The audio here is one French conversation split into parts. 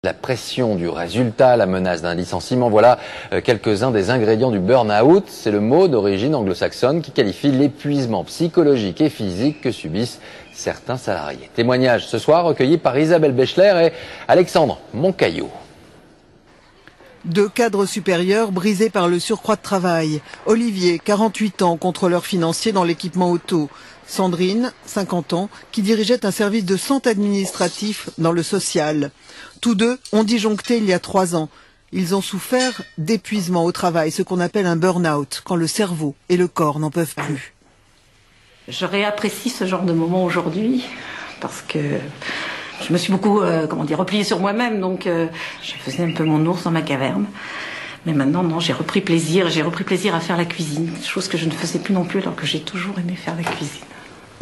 La pression du résultat, la menace d'un licenciement, voilà quelques-uns des ingrédients du burn-out. C'est le mot d'origine anglo-saxonne qui qualifie l'épuisement psychologique et physique que subissent certains salariés. Témoignage ce soir recueilli par Isabelle Bechler et Alexandre Moncaillot. Deux cadres supérieurs brisés par le surcroît de travail. Olivier, 48 ans, contrôleur financier dans l'équipement auto. Sandrine, 50 ans, qui dirigeait un service de santé administratif dans le social. Tous deux ont disjoncté il y a 3 ans. Ils ont souffert d'épuisement au travail, ce qu'on appelle un burn-out, quand le cerveau et le corps n'en peuvent plus. Je réapprécie ce genre de moment aujourd'hui parce que je me suis beaucoup repliée sur moi-même, donc je faisais un peu mon ours dans ma caverne. Mais maintenant, non, j'ai repris plaisir à faire la cuisine, chose que je ne faisais plus non plus alors que j'ai toujours aimé faire la cuisine.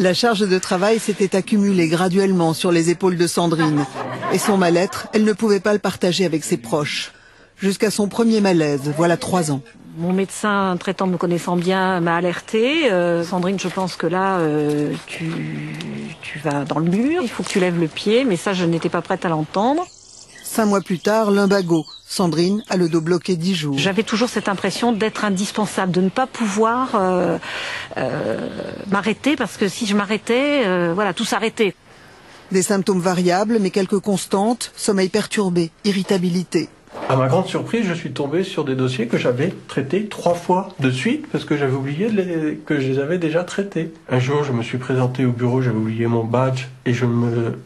La charge de travail s'était accumulée graduellement sur les épaules de Sandrine. Et son mal-être, elle ne pouvait pas le partager avec ses proches. Jusqu'à son premier malaise, voilà 3 ans. Mon médecin traitant me connaissant bien m'a alertée. Sandrine, je pense que là, tu vas dans le mur, il faut que tu lèves le pied, mais ça, je n'étais pas prête à l'entendre. 5 mois plus tard, lumbago. Sandrine a le dos bloqué 10 jours. J'avais toujours cette impression d'être indispensable, de ne pas pouvoir m'arrêter, parce que si je m'arrêtais, tout s'arrêtait. Des symptômes variables, mais quelques constantes, sommeil perturbé, irritabilité. À ma grande surprise, je suis tombé sur des dossiers que j'avais traités 3 fois de suite parce que j'avais oublié que je les avais déjà traités. Un jour, je me suis présenté au bureau, j'avais oublié mon badge et je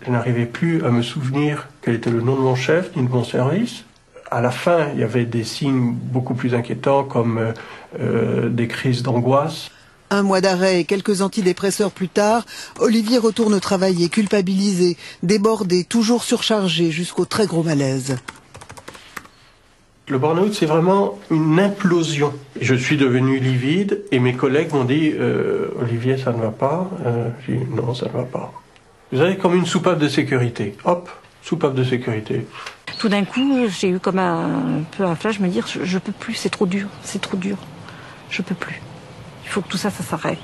n'arrivais plus à me souvenir quel était le nom de mon chef ni de mon service. À la fin, il y avait des signes beaucoup plus inquiétants comme des crises d'angoisse. 1 mois d'arrêt et quelques antidépresseurs plus tard, Olivier retourne travailler, culpabilisé, débordé, toujours surchargé, jusqu'au très gros malaise. Le burn-out, c'est vraiment une implosion. Je suis devenu livide et mes collègues m'ont dit « Olivier, ça ne va pas ?» J'ai dit « Non, ça ne va pas. » Vous avez comme une soupape de sécurité. Hop, soupape de sécurité. Tout d'un coup, j'ai eu comme un peu un flash, me dire « Je peux plus, c'est trop dur, je peux plus. Il faut que tout ça s'arrête. »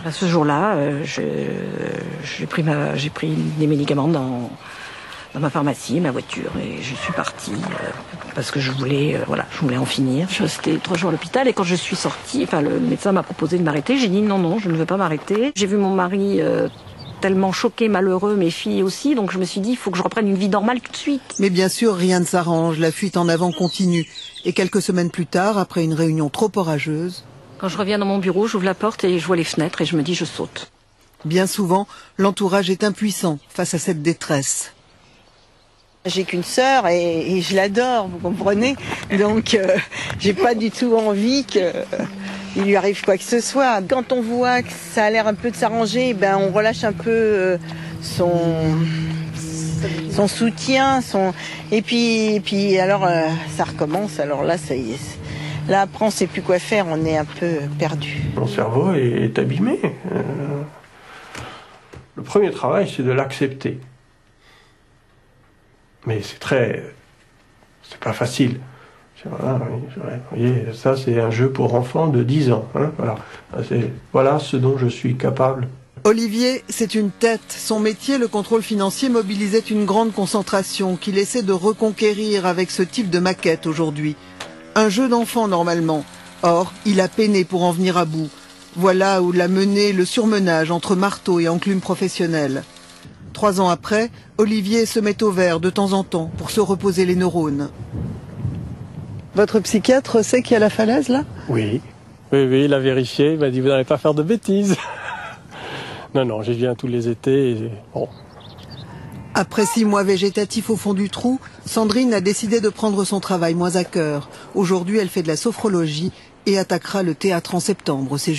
À ce jour-là, j'ai pris des médicaments dans ma pharmacie, ma voiture, et je suis partie parce que je voulais en finir. Je suis restée 3 jours à l'hôpital et quand je suis sortie, le médecin m'a proposé de m'arrêter. J'ai dit non, je ne veux pas m'arrêter. J'ai vu mon mari tellement choqué, malheureux, mes filles aussi, donc je me suis dit il faut que je reprenne une vie normale tout de suite. Mais bien sûr, rien ne s'arrange, la fuite en avant continue. Et quelques semaines plus tard, après une réunion trop orageuse... Quand je reviens dans mon bureau, j'ouvre la porte et je vois les fenêtres et je me dis je saute. Bien souvent, l'entourage est impuissant face à cette détresse. J'ai qu'une sœur et je l'adore, vous comprenez. Donc, j'ai pas du tout envie qu'il lui arrive quoi que ce soit. Quand on voit que ça a l'air un peu de s'arranger, on relâche un peu son soutien, et puis alors ça recommence. Alors là, ça y est. Là, après, on ne sait plus quoi faire. On est un peu perdu. Mon cerveau est abîmé. Le premier travail, c'est de l'accepter. Mais c'est pas facile. Vous voyez, ça c'est un jeu pour enfants de 10 ans. Hein, voilà ce dont je suis capable. Olivier, c'est une tête. Son métier, le contrôle financier, mobilisait une grande concentration qu'il essaie de reconquérir avec ce type de maquette aujourd'hui. Un jeu d'enfant normalement. Or, il a peiné pour en venir à bout. Voilà où l'a mené le surmenage entre marteau et enclume professionnelle. 3 ans après, Olivier se met au vert de temps en temps pour se reposer les neurones. Votre psychiatre sait qu'il y a la falaise là ? Oui, il a vérifié, il m'a dit vous n'allez pas faire de bêtises. Non, j'y viens tous les étés et bon. Après 6 mois végétatifs au fond du trou, Sandrine a décidé de prendre son travail moins à cœur. Aujourd'hui, elle fait de la sophrologie et attaquera le théâtre en septembre. C'est